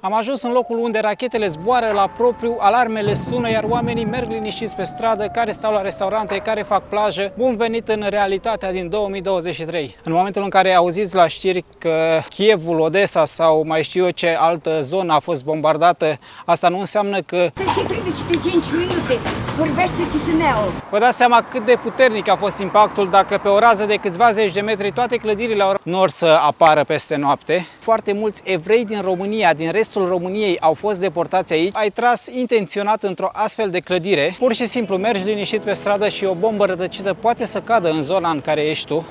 Am ajuns în locul unde rachetele zboară la propriu, alarmele sună, iar oamenii merg liniștiți pe stradă, care stau la restaurante, care fac plajă. Bun venit în realitatea din 2023. În momentul în care auziți la știri că Kievul, Odessa sau mai știu eu ce altă zonă a fost bombardată, asta nu înseamnă că... Și 35 minute vorbește Chișinăul. Vă dați seama cât de puternic a fost impactul dacă pe o rază de câțiva zeci de metri toate clădirile nu or să apară peste noapte. Foarte mulți evrei din România, din restul României au fost deportați aici. Ai tras intenționat într-o astfel de clădire. Pur și simplu mergi liniștit pe stradă și o bombă rătăcită poate să cadă în zona în care ești tu.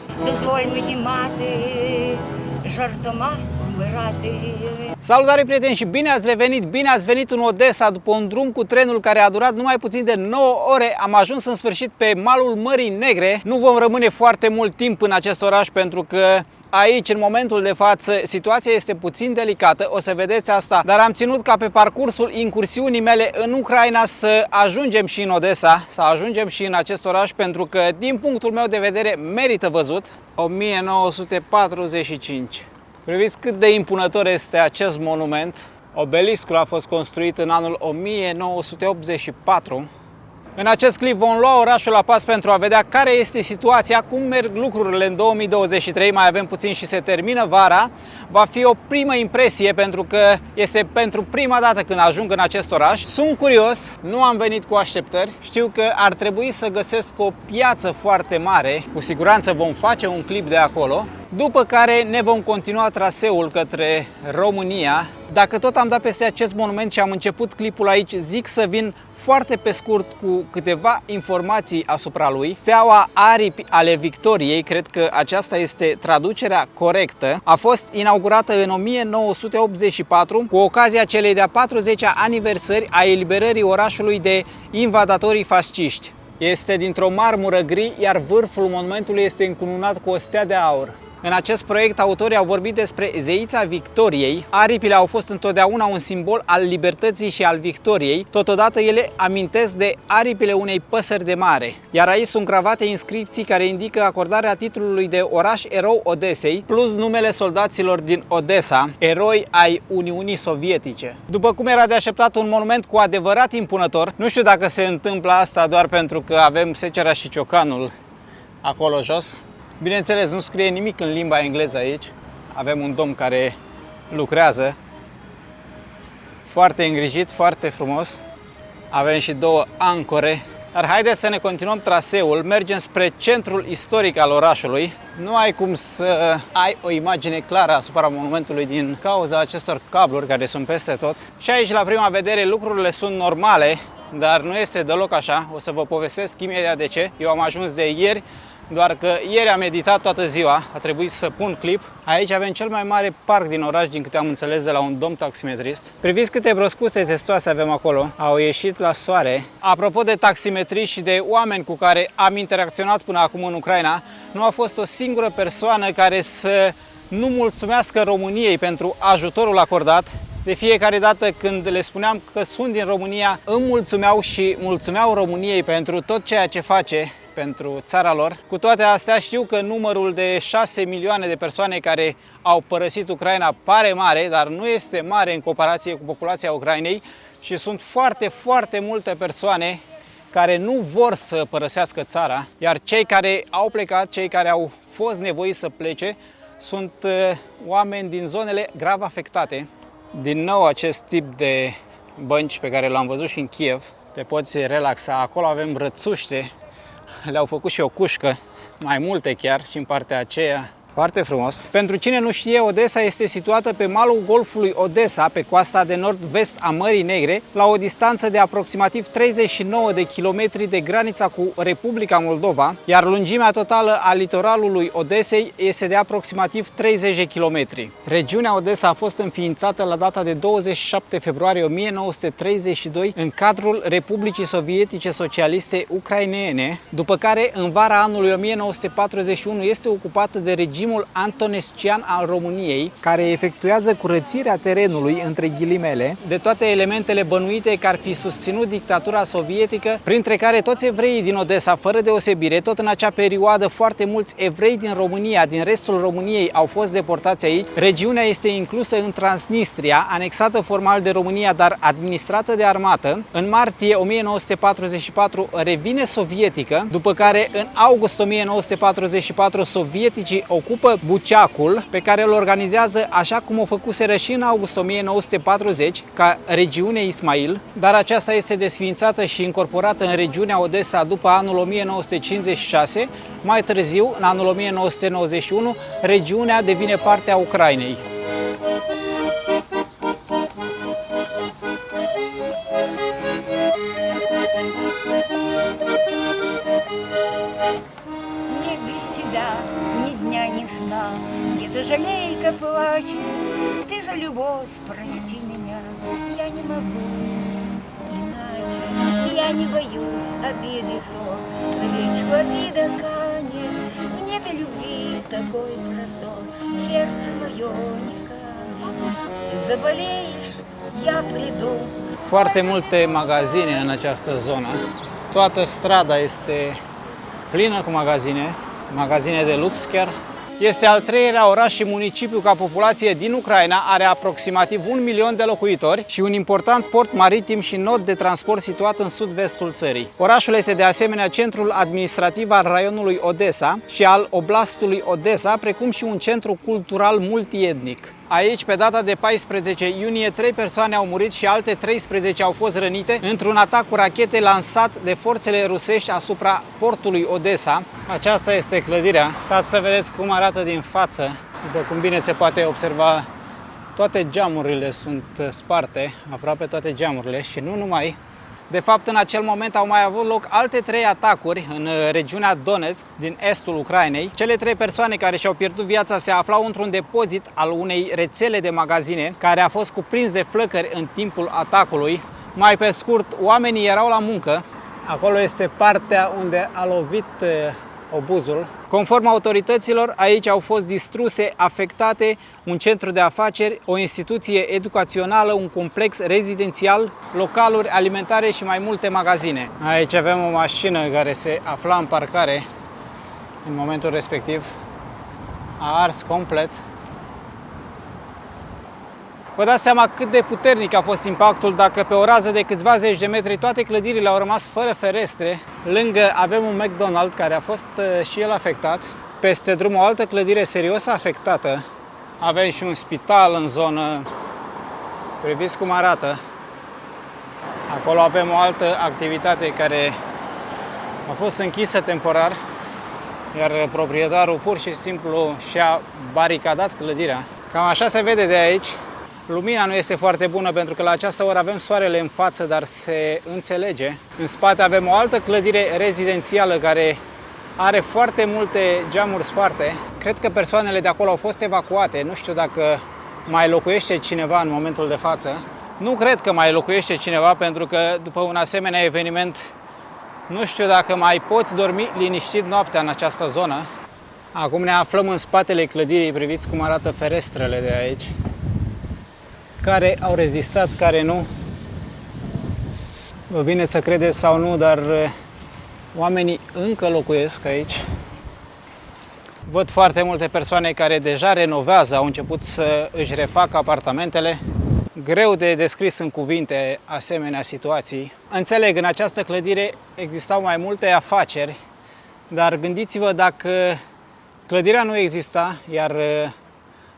Salutare prieteni și bine ați revenit! Bine ați venit în Odessa după un drum cu trenul care a durat numai puțin de 9 ore. Am ajuns în sfârșit pe malul Mării Negre. Nu vom rămâne foarte mult timp în acest oraș pentru că aici, în momentul de față, situația este puțin delicată, o să vedeți asta, dar am ținut ca pe parcursul incursiunii mele în Ucraina să ajungem și în Odessa, să ajungem și în acest oraș, pentru că, din punctul meu de vedere, merită văzut. 1945. Priviți cât de impunător este acest monument. Obeliscul a fost construit în anul 1984. În acest clip vom lua orașul la pas pentru a vedea care este situația, cum merg lucrurile în 2023, mai avem puțin și se termină vara. Va fi o primă impresie pentru că este pentru prima dată când ajung în acest oraș. Sunt curios, nu am venit cu așteptări, știu că ar trebui să găsesc o piață foarte mare, cu siguranță vom face un clip de acolo, după care ne vom continua traseul către România. Dacă tot am dat peste acest monument și am început clipul aici, zic să vin foarte pe scurt cu câteva informații asupra lui. Steaua Aripi ale Victoriei, cred că aceasta este traducerea corectă, a fost inaugurată în 1984 cu ocazia celei de-a 40-a aniversări a eliberării orașului de invadatorii fasciști. Este dintr-o marmură gri, iar vârful monumentului este încununat cu o stea de aur. În acest proiect, autorii au vorbit despre zeița Victoriei. Aripile au fost întotdeauna un simbol al libertății și al victoriei. Totodată ele amintesc de aripile unei păsări de mare. Iar aici sunt gravate inscripții care indică acordarea titlului de oraș erou Odesei, plus numele soldaților din Odessa, eroi ai Uniunii Sovietice. După cum era de așteptat, un monument cu adevărat impunător. Nu știu dacă se întâmplă asta doar pentru că avem secera și ciocanul acolo jos. Bineînțeles, nu scrie nimic în limba engleză aici. Avem un domn care lucrează. Foarte îngrijit, foarte frumos. Avem și două ancore. Dar haideți să ne continuăm traseul. Mergem spre centrul istoric al orașului. Nu ai cum să ai o imagine clară asupra monumentului din cauza acestor cabluri care sunt peste tot. Și aici, la prima vedere, lucrurile sunt normale, dar nu este deloc așa. O să vă povestesc imediat de ce. Eu am ajuns de ieri, doar că ieri am meditat toată ziua, a trebuit să pun clip. Aici avem cel mai mare parc din oraș, din câte am înțeles de la un domn taximetrist. Priviți câte broscuțe testoase avem acolo, au ieșit la soare. Apropo de taximetriști și de oameni cu care am interacționat până acum în Ucraina, nu a fost o singură persoană care să nu mulțumească României pentru ajutorul acordat. De fiecare dată când le spuneam că sunt din România, îmi mulțumeau și mulțumeau României pentru tot ceea ce face pentru țara lor. Cu toate astea, știu că numărul de 6 milioane de persoane care au părăsit Ucraina pare mare, dar nu este mare în comparație cu populația Ucrainei și sunt foarte multe persoane care nu vor să părăsească țara, iar cei care au plecat, cei care au fost nevoiți să plece, sunt oameni din zonele grav afectate. Din nou acest tip de bănci pe care l-am văzut și în Kiev, te poți relaxa. Acolo avem rățuște. Le-au făcut și o cușcă, mai multe chiar, și în partea aceea. Foarte frumos. Pentru cine nu știe, Odessa este situată pe malul golfului Odessa, pe coasta de nord-vest a Mării Negre, la o distanță de aproximativ 39 de kilometri de granița cu Republica Moldova, iar lungimea totală a litoralului Odessei este de aproximativ 30 de kilometri. Regiunea Odessa a fost înființată la data de 27 februarie 1932 în cadrul Republicii Sovietice Socialiste Ucrainene, după care în vara anului 1941 este ocupată de regiunea regimul antonescian al României, care efectuează curățirea terenului, între ghilimele, de toate elementele bănuite că ar fi susținut dictatura sovietică, printre care toți evreii din Odessa, fără deosebire. Tot în acea perioadă, foarte mulți evrei din România, din restul României, au fost deportați aici. Regiunea este inclusă în Transnistria, anexată formal de România, dar administrată de armată. În martie 1944 revine sovietică, după care în august 1944 sovieticii ocupă Buceacul, pe care îl organizează așa cum o făcuseră și în august 1940, ca regiune Ismail, dar aceasta este desființată și incorporată în regiunea Odessa după anul 1956. Mai târziu, în anul 1991, regiunea devine parte a Ucrainei. Где-то жалейка плачет, ты за любовь прости меня, я не могу иначе, я не боюсь обиды сон, речку обида канет, в небе любви такой простор, сердце мое не канет, ты заболеешь, я приду. Foarte multe magazine în această zonă, toată strada este plină cu magazine de lux chiar. Este al treilea oraș și municipiu ca populație din Ucraina, are aproximativ 1 milion de locuitori și un important port maritim și nod de transport situat în sud-vestul țării. Orașul este de asemenea centrul administrativ al raionului Odessa și al oblastului Odessa, precum și un centru cultural multietnic. Aici, pe data de 14 iunie, 3 persoane au murit și alte 13 au fost rănite într-un atac cu rachete lansat de forțele rusești asupra portului Odessa. Aceasta este clădirea. Stați să vedeți cum arată din față. După cum bine se poate observa, toate geamurile sunt sparte, aproape toate geamurile, și nu numai. De fapt, în acel moment au mai avut loc alte 3 atacuri în regiunea Donetsk, din estul Ucrainei. Cele 3 persoane care și-au pierdut viața se aflau într-un depozit al unei rețele de magazine care a fost cuprins de flăcări în timpul atacului. Mai pe scurt, oamenii erau la muncă. Acolo este partea unde a lovit obuzul. Conform autorităților, aici au fost distruse, afectate un centru de afaceri, o instituție educațională, un complex rezidențial, localuri alimentare și mai multe magazine. Aici avem o mașină care se afla în parcare în momentul respectiv. A ars complet. Vă dați seama cât de puternic a fost impactul dacă pe o rază de câțiva zeci de metri toate clădirile au rămas fără ferestre. Lângă avem un McDonald's care a fost și el afectat. Peste drum o altă clădire serios afectată. Avem și un spital în zonă. Priviți cum arată. Acolo avem o altă activitate care a fost închisă temporar, iar proprietarul pur și simplu și-a baricadat clădirea. Cam așa se vede de aici. Lumina nu este foarte bună pentru că la această oră avem soarele în față, dar se înțelege. În spate avem o altă clădire rezidențială care are foarte multe geamuri sparte. Cred că persoanele de acolo au fost evacuate. Nu știu dacă mai locuiește cineva în momentul de față. Nu cred că mai locuiește cineva pentru că după un asemenea eveniment nu știu dacă mai poți dormi liniștit noaptea în această zonă. Acum ne aflăm în spatele clădirii, priviți cum arată ferestrele de aici. Care au rezistat, care nu. Vă vine să credeți sau nu, dar oamenii încă locuiesc aici. Văd foarte multe persoane care deja renovează, au început să își refacă apartamentele. Greu de descris în cuvinte asemenea situații. Înțeleg, în această clădire existau mai multe afaceri, dar gândiți-vă dacă clădirea nu exista, iar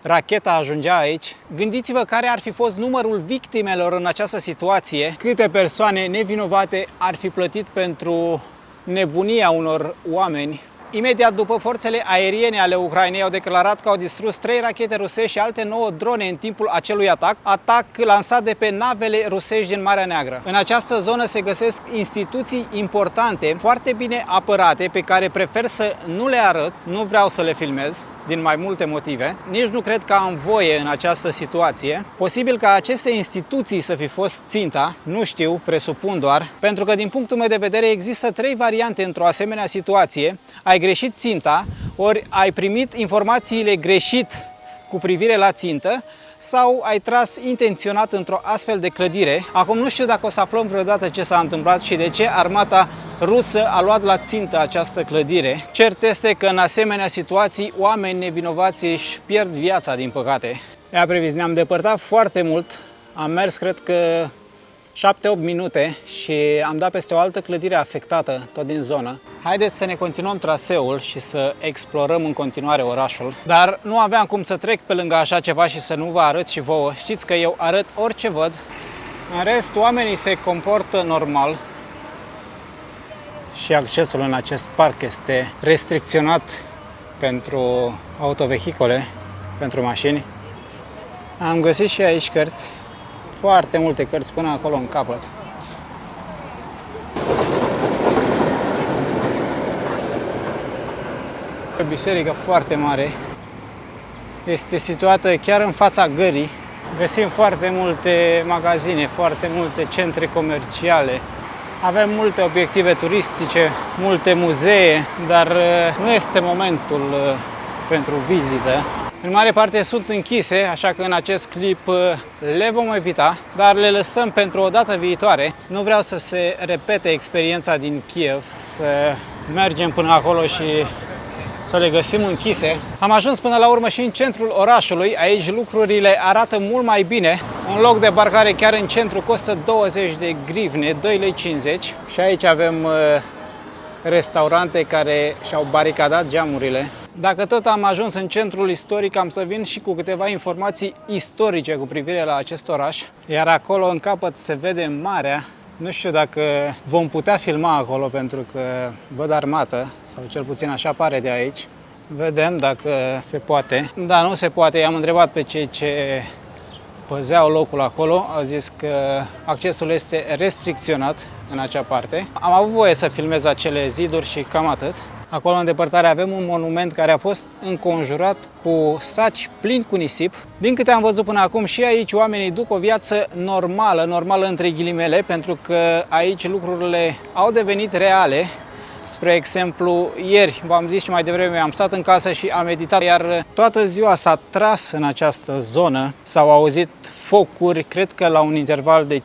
racheta ajungea aici. Gândiți-vă care ar fi fost numărul victimelor în această situație, câte persoane nevinovate ar fi plătit pentru nebunia unor oameni. Imediat după, forțele aeriene ale Ucrainei au declarat că au distrus 3 rachete rusești și alte 9 drone în timpul acelui atac lansat de pe navele rusești din Marea Neagră. În această zonă se găsesc instituții importante, foarte bine apărate, pe care prefer să nu le arăt, nu vreau să le filmez. din mai multe motive. Nici nu cred că am voie în această situație. Posibil ca aceste instituții să fi fost ținta, nu știu, presupun doar, pentru că din punctul meu de vedere există 3 variante într-o asemenea situație. Ai greșit ținta, ori ai primit informațiile greșit cu privire la țintă, sau ai tras intenționat într-o astfel de clădire. Acum nu știu dacă o să aflăm vreodată ce s-a întâmplat și de ce armata rusă a luat la țintă această clădire. Cert este că în asemenea situații oameni nevinovați își pierd viața, din păcate. Ia previzi, ne-am depărtat foarte mult, am mers cred că 7-8 minute și am dat peste o altă clădire afectată, tot din zonă. Haideți să ne continuăm traseul și să explorăm în continuare orașul. Dar nu aveam cum să trec pe lângă așa ceva și să nu vă arăt și vouă. Știți că eu arăt orice văd. În rest, oamenii se comportă normal și accesul în acest parc este restricționat pentru autovehicole, pentru mașini. Am găsit și aici cărți. Foarte multe cărți până acolo în capăt. O biserică foarte mare. Este situată chiar în fața gării. Găsim foarte multe magazine, foarte multe centre comerciale. Avem multe obiective turistice, multe muzee, dar nu este momentul pentru vizită. În mare parte sunt închise, așa că în acest clip le vom evita, dar le lăsăm pentru o dată viitoare. Nu vreau să se repete experiența din Kiev, să mergem până acolo și să le găsim închise. Am ajuns până la urmă și în centrul orașului. Aici lucrurile arată mult mai bine. Un loc de parcare chiar în centru costă 20 de grivne, 2,50 lei. Și aici avem restaurante care și-au baricadat geamurile. Dacă tot am ajuns în centrul istoric, am să vin și cu câteva informații istorice cu privire la acest oraș. Iar acolo în capăt se vede marea. Nu știu dacă vom putea filma acolo pentru că văd armată, sau cel puțin așa pare de aici. Vedem dacă se poate. Da, nu se poate. I-am întrebat pe cei ce păzeau locul acolo. Au zis că accesul este restricționat în acea parte. Am avut voie să filmez acele ziduri și cam atât. Acolo în depărtare avem un monument care a fost înconjurat cu saci plini cu nisip. Din câte am văzut până acum și aici oamenii duc o viață normală între ghilimele, pentru că aici lucrurile au devenit reale. Spre exemplu, ieri, v-am zis și mai devreme, am stat în casă și am meditat, iar toată ziua s-a tras în această zonă. S-au auzit focuri, cred că la un interval de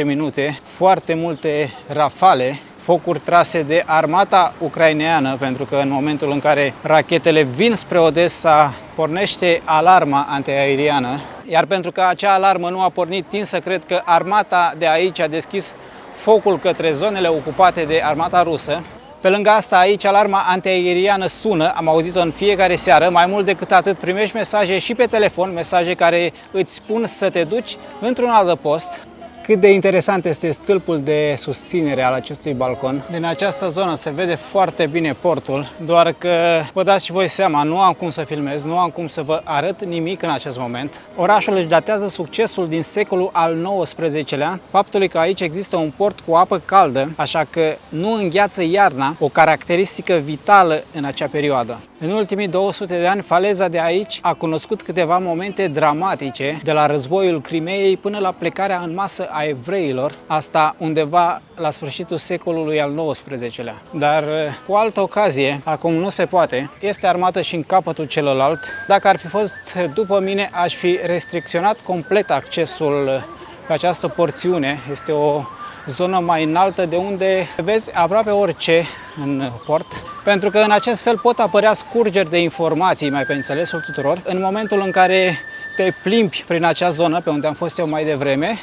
5-10 minute, foarte multe rafale. Focuri trase de armata ucraineană, pentru că în momentul în care rachetele vin spre Odessa, pornește alarma antiaeriană. Iar pentru că acea alarmă nu a pornit, tind să cred că armata de aici a deschis focul către zonele ocupate de armata rusă. Pe lângă asta, aici alarma antiaeriană sună, am auzit-o în fiecare seară. Mai mult decât atât, primești mesaje și pe telefon, mesaje care îți spun să te duci într-un adăpost. Cât de interesant este stâlpul de susținere al acestui balcon. Din această zonă se vede foarte bine portul, doar că vă dați și voi seama, nu am cum să filmez, nu am cum să vă arăt nimic în acest moment. Orașul își datează succesul din secolul al XIX-lea, faptului că aici există un port cu apă caldă, așa că nu îngheață iarna, o caracteristică vitală în acea perioadă. În ultimii 200 de ani, faleza de aici a cunoscut câteva momente dramatice, de la războiul Crimeei până la plecarea în masă a evreilor, asta undeva la sfârșitul secolului al XIX-lea. Dar cu altă ocazie, acum nu se poate, este armată și în capătul celălalt. Dacă ar fi fost după mine, aș fi restricționat complet accesul pe această porțiune. Este o zonă mai înaltă de unde vezi aproape orice în port, pentru că în acest fel pot apărea scurgeri de informații mai pe înțelesul tuturor. În momentul în care te plimbi prin acea zonă, pe unde am fost eu mai devreme,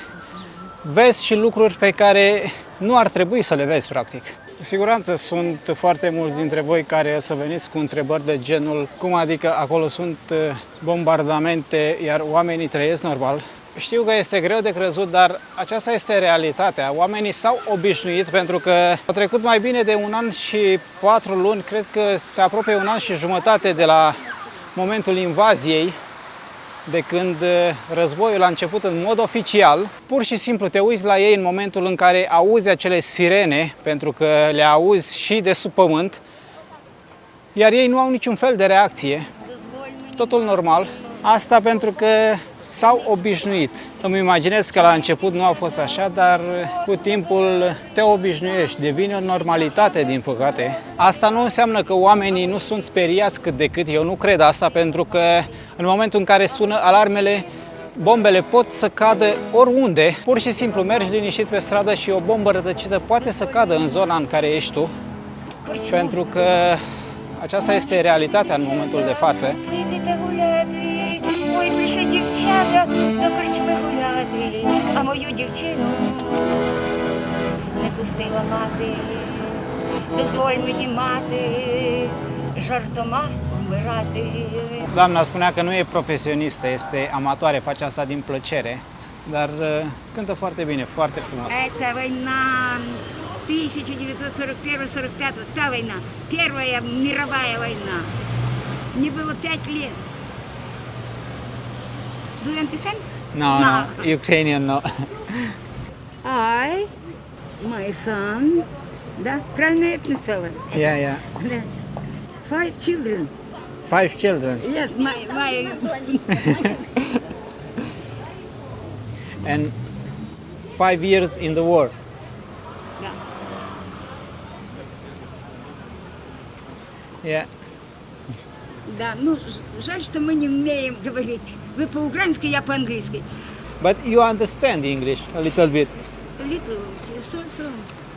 vezi și lucruri pe care nu ar trebui să le vezi, practic. Cu siguranță sunt foarte mulți dintre voi care o să veniți cu întrebări de genul cum adică acolo sunt bombardamente, iar oamenii trăiesc normal. Știu că este greu de crezut, dar aceasta este realitatea. Oamenii s-au obișnuit pentru că au trecut mai bine de 1 an și 4 luni, cred că se apropie 1 an și jumătate de la momentul invaziei, de când războiul a început în mod oficial. Pur și simplu te uiți la ei în momentul în care auzi acele sirene, pentru că le auzi și de sub pământ, iar ei nu au niciun fel de reacție. totul normal. Asta pentru că s-au obișnuit. Îmi imaginez că la început nu a fost așa, dar cu timpul te obișnuiești, devine o normalitate, din păcate. Asta nu înseamnă că oamenii nu sunt speriați cât de cât, eu nu cred asta, pentru că în momentul în care sună alarmele, bombele pot să cadă oriunde. Pur și simplu mergi liniștit pe stradă și o bombă rătăcită poate să cadă în zona în care ești tu, pentru că aceasta este realitatea în momentul de față. Ой, прийшли дівчата до корчми гуляти, а мою дівчину не пустила мати. Дозволь мені мати, жартома вмирати. Doamna spunea că nu e profesionistă, este amatoare, face asta din plăcere, dar cântă foarte bine, foarte frumos. Это война 1941-45, та война, Первая мировая война. Мне было 5 лет. Do you understand? No, Ukrainian, no. I, my son, да, правильно я это написала? Yeah. Да. 5 children. 5 children. Yes, my And 5 years in the war. Да. Yeah. Да, ну жаль, что мы не умеем говорить. Вы по-украински, я по-английски. But you understand English a little bit. Little, so.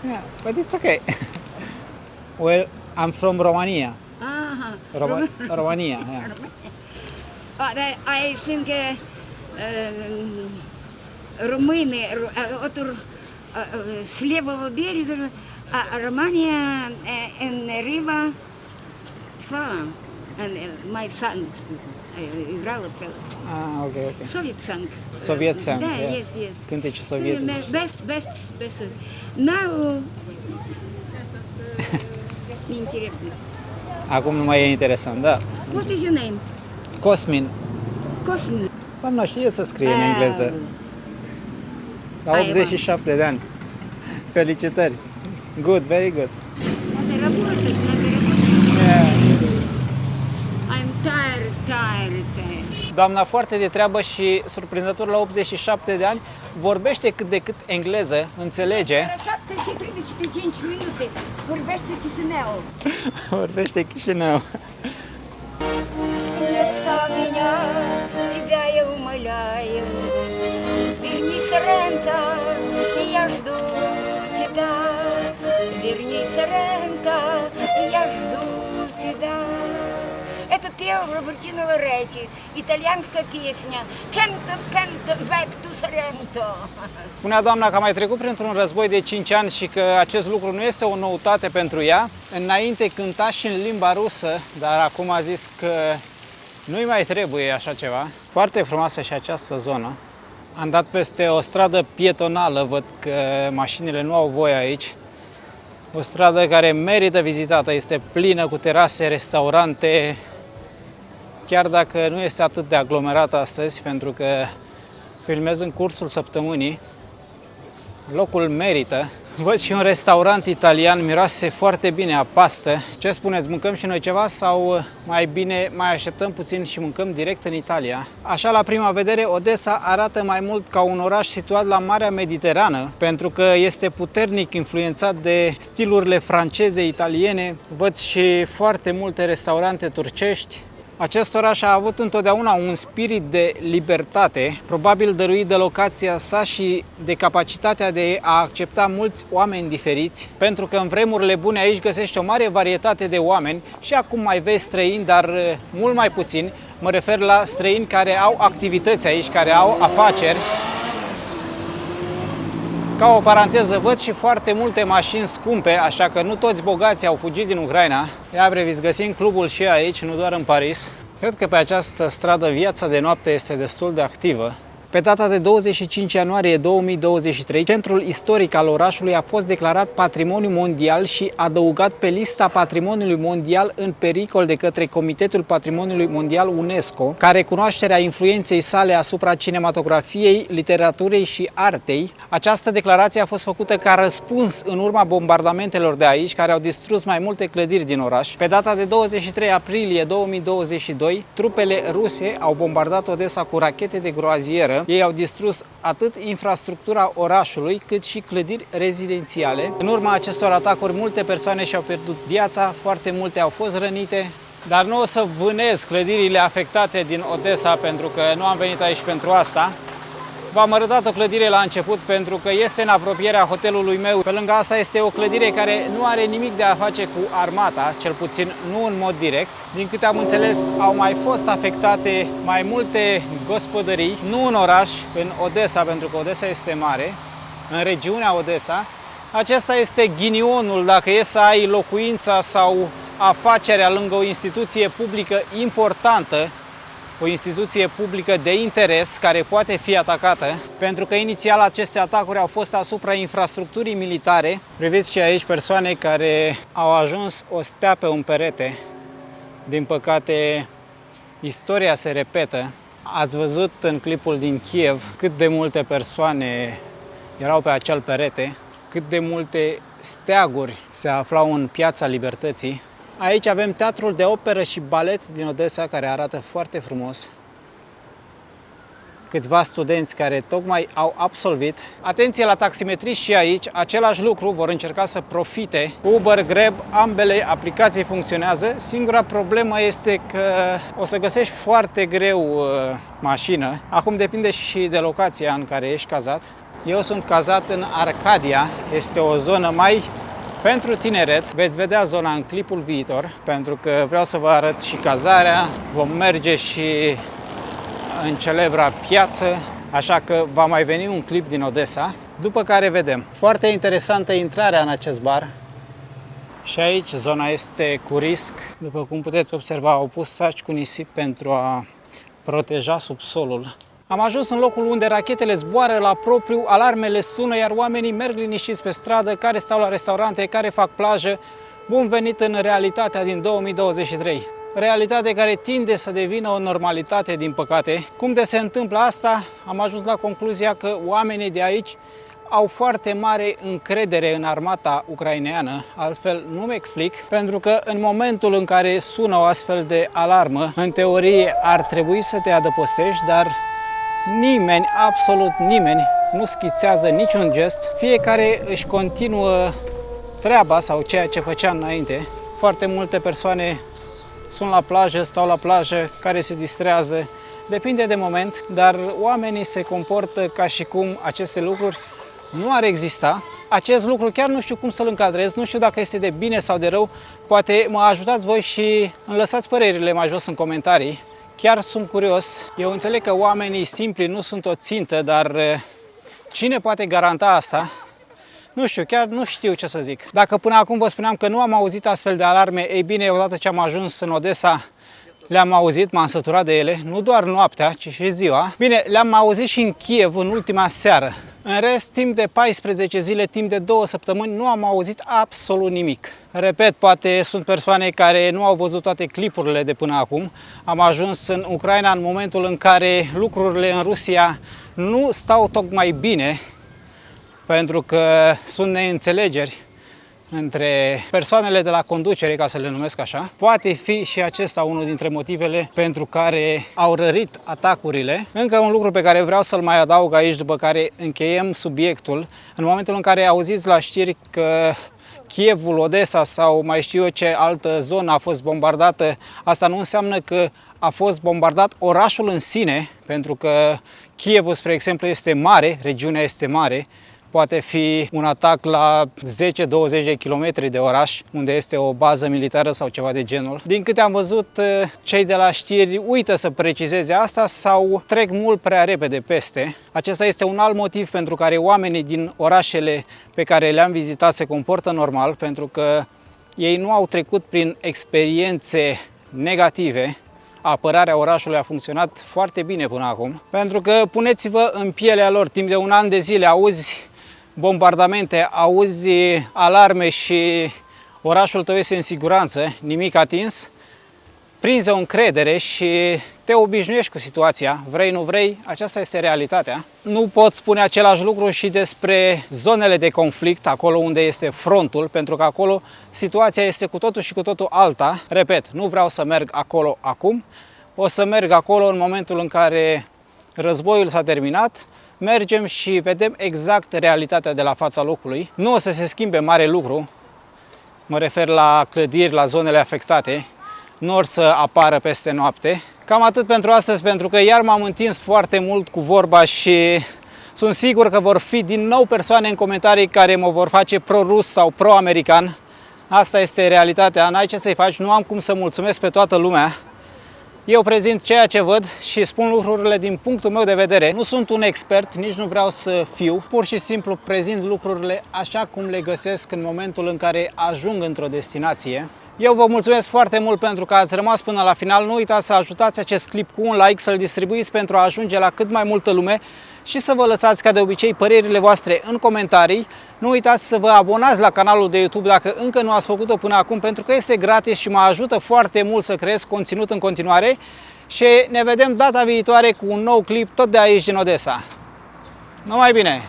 Yeah, but it's okay. Well, I'm from Romania. Ага. Romania, yeah. I think румыны, с левого берега, а Романия and Riva farm. And my son играл это. Okay. Soviet songs. Soviet song. Да, yeah. yes. Cântece sovietice. Best. Now, неинтересно. Acum nu mai e interesant, da. What is your name? Cosmin. Cosmin. Doamna știe să scrie în engleză. La 87 de ani. Felicitări. Good, very good. Надо работать. Yeah. I'm tired. Doamna foarte de treabă și surprinzător la 87 de ani vorbește cât de cât engleză, înțelege. Vorbește Chișinău. Vorbește Chișinău. Не оставь меня, тебя я умоляю. Вернись, Рента, я жду тебя. Вернись, Рента, я жду тебя. Это пел Робертино Лоретти, итальянская песня «Canto back to Sorrento». Spunea doamna că a mai trecut printr-un război de 5 ani și că acest lucru nu este o noutate pentru ea. Înainte cânta și în limba rusă, dar acum a zis că nu-i mai trebuie așa ceva. Foarte frumoasă și această zonă. Am dat peste o stradă pietonală, văd că mașinile nu au voie aici. O stradă care merită vizitată, este plină cu terase, restaurante, chiar dacă nu este atât de aglomerată astăzi, pentru că filmez în cursul săptămânii. Locul merită. Văd și un restaurant italian, miroase foarte bine a pastă. Ce spuneți, mâncăm și noi ceva sau mai bine mai așteptăm puțin și mâncăm direct în Italia? Așa, la prima vedere, Odessa arată mai mult ca un oraș situat la Marea Mediterană, pentru că este puternic influențat de stilurile franceze, italiene. Văd și foarte multe restaurante turcești. Acest oraș a avut întotdeauna un spirit de libertate, probabil dăruit de locația sa și de capacitatea de a accepta mulți oameni diferiți, pentru că în vremurile bune aici găsești o mare varietate de oameni și acum mai vezi străini, dar mult mai puțini. Mă refer la străini care au activități aici, care au afaceri. Ca o paranteză, văd și foarte multe mașini scumpe, așa că nu toți bogații au fugit din Ucraina. Ia breviți, găsim clubul și aici, nu doar în Paris. Cred că pe această stradă viața de noapte este destul de activă. Pe data de 25 ianuarie 2023, centrul istoric al orașului a fost declarat patrimoniu mondial și adăugat pe lista patrimoniului mondial în pericol de către Comitetul Patrimoniului Mondial UNESCO, ca recunoașterea influenței sale asupra cinematografiei, literaturii și artei. Această declarație a fost făcută ca răspuns în urma bombardamentelor de aici, care au distrus mai multe clădiri din oraș. Pe data de 23 aprilie 2022, trupele ruse au bombardat Odessa cu rachete de groazieră. Ei au distrus atât infrastructura orașului, cât și clădiri rezidențiale. În urma acestor atacuri, multe persoane și-au pierdut viața, foarte multe au fost rănite. Dar nu o să vânez clădirile afectate din Odessa, pentru că nu am venit aici pentru asta. V-am arătat o clădire la început pentru că este în apropierea hotelului meu. Pe lângă asta este o clădire care nu are nimic de a face cu armata, cel puțin nu în mod direct. Din câte am înțeles, au mai fost afectate mai multe gospodării, nu în oraș, în Odessa, pentru că Odessa este mare, în regiunea Odessa. Acesta este ghinionul dacă e să ai locuința sau afacerea lângă o instituție publică importantă, o instituție publică de interes care poate fi atacată, pentru că inițial aceste atacuri au fost asupra infrastructurii militare. Priviți și aici persoane care au ajuns o stea pe un perete. Din păcate, istoria se repetă. Ați văzut în clipul din Kiev cât de multe persoane erau pe acel perete, cât de multe steaguri se aflau în Piața Libertății. Aici avem teatrul de operă și balet din Odessa, care arată foarte frumos. Câțiva studenți care tocmai au absolvit. Atenție la taximetriști și aici, același lucru, vor încerca să profite. Uber, Grab, ambele aplicații funcționează. Singura problemă este că o să găsești foarte greu mașină. Acum depinde și de locația în care ești cazat. Eu sunt cazat în Arcadia, este o zonă mai pentru tineret. Veți vedea zona în clipul viitor, pentru că vreau să vă arăt și cazarea. Vom merge și în celebra piață, așa că va mai veni un clip din Odessa, după care vedem. Foarte interesantă intrarea în acest bar. Și aici zona este cu risc. După cum puteți observa, au pus saci cu nisip pentru a proteja subsolul. Am ajuns în locul unde rachetele zboară la propriu, alarmele sună, iar oamenii merg liniștiți pe stradă, care stau la restaurante, care fac plajă. Bun venit în realitatea din 2023. Realitate care tinde să devină o normalitate, din păcate. Cum de se întâmplă asta? Am ajuns la concluzia că oamenii de aici au foarte mare încredere în armata ucraineană, altfel nu-mi explic, pentru că în momentul în care sună o astfel de alarmă, în teorie ar trebui să te adăpostești, dar nimeni, absolut nimeni, nu schițează niciun gest. Fiecare își continuă treaba sau ceea ce făcea înainte. Foarte multe persoane sunt la plajă, stau la plajă, care se distrează. Depinde de moment, dar oamenii se comportă ca și cum aceste lucruri nu ar exista. Acest lucru chiar nu știu cum să-l încadrez, nu știu dacă este de bine sau de rău. Poate mă ajutați voi și îmi lăsați părerile mai jos în comentarii. Chiar sunt curios. Eu înțeleg că oamenii simpli nu sunt o țintă, dar cine poate garanta asta? Nu știu, chiar nu știu ce să zic. Dacă până acum vă spuneam că nu am auzit astfel de alarme, ei bine, odată ce am ajuns în Odessa, le-am auzit, m-am săturat de ele, nu doar noaptea, ci și ziua. Bine, le-am auzit și în Kiev în ultima seară. În rest, timp de 14 zile, timp de 2 săptămâni, nu am auzit absolut nimic. Repet, poate sunt persoane care nu au văzut toate clipurile de până acum. Am ajuns în Ucraina în momentul în care lucrurile în Rusia nu stau tocmai bine, pentru că sunt neînțelegeri între persoanele de la conducere, ca să le numesc așa. Poate fi și acesta unul dintre motivele pentru care au rărit atacurile. Încă un lucru pe care vreau să-l mai adaug aici, după care încheiem subiectul. În momentul în care auziți la știri că Kievul, Odessa sau mai știu eu ce altă zonă a fost bombardată, asta nu înseamnă că a fost bombardat orașul în sine, pentru că Kievul, spre exemplu, este mare, regiunea este mare. Poate fi un atac la 10-20 de kilometri de oraș, unde este o bază militară sau ceva de genul. Din câte am văzut, cei de la știri uită să precizeze asta sau trec mult prea repede peste. Acesta este un alt motiv pentru care oamenii din orașele pe care le-am vizitat se comportă normal, pentru că ei nu au trecut prin experiențe negative apărarea orașului a funcționat foarte bine până acum. Pentru că puneți-vă în pielea lor, timp de un an de zile auzi bombardamente, auzi alarme și orașul tău este în siguranță, nimic atins, prinzi o încredere și te obișnuiești cu situația, vrei, nu vrei, aceasta este realitatea. Nu pot spune același lucru și despre zonele de conflict, acolo unde este frontul, pentru că acolo situația este cu totul și cu totul alta. Repet, nu vreau să merg acolo acum, o să merg acolo în momentul în care războiul s-a terminat, mergem și vedem exact realitatea de la fața locului. Nu o să se schimbe mare lucru, mă refer la clădiri, la zonele afectate, nu or să apară peste noapte. Cam atât pentru astăzi, pentru că iar m-am întins foarte mult cu vorba și sunt sigur că vor fi din nou persoane în comentarii care mă vor face pro-rus sau pro-american. Asta este realitatea, n-ai ce să-i faci, nu am cum să mulțumesc pe toată lumea. Eu prezint ceea ce văd și spun lucrurile din punctul meu de vedere. Nu sunt un expert, nici nu vreau să fiu. Pur și simplu prezint lucrurile așa cum le găsesc în momentul în care ajung într-o destinație. Eu vă mulțumesc foarte mult pentru că ați rămas până la final. Nu uitați să ajutați acest clip cu un like, să-l distribuiți pentru a ajunge la cât mai multă lume și să vă lăsați ca de obicei părerile voastre în comentarii. Nu uitați să vă abonați la canalul de YouTube dacă încă nu ați făcut-o până acum, pentru că este gratis și mă ajută foarte mult să creez conținut în continuare. Și ne vedem data viitoare cu un nou clip tot de aici din Odessa. Numai bine!